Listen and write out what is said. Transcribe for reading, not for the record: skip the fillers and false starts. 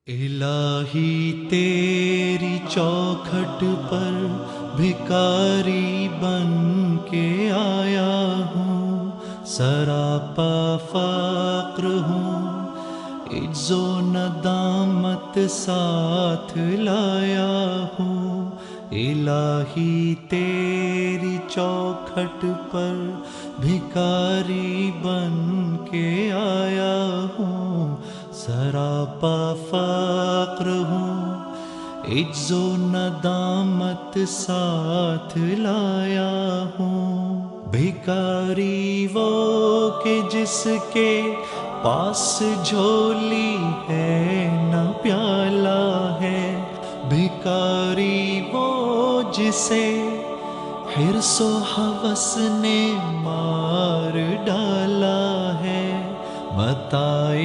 الہی تیری چوکھٹ پر بھکاری بن کے آیا ہوں، سراپا فقر ہوں، عجز و ندامت ساتھ لایا ہوں۔ الہی تیری چوکھٹ پر بھکاری بن کے آیا ہوں، سراپا فقر ہوں، عجز و ندامت ساتھ لایا ہوں۔ بھکاری وہ کہ جس کے پاس جھولی ہے نہ پیالہ ہے، بھکاری وہ جسے حرص و ہوس نے مار ڈالا ہے۔ متاع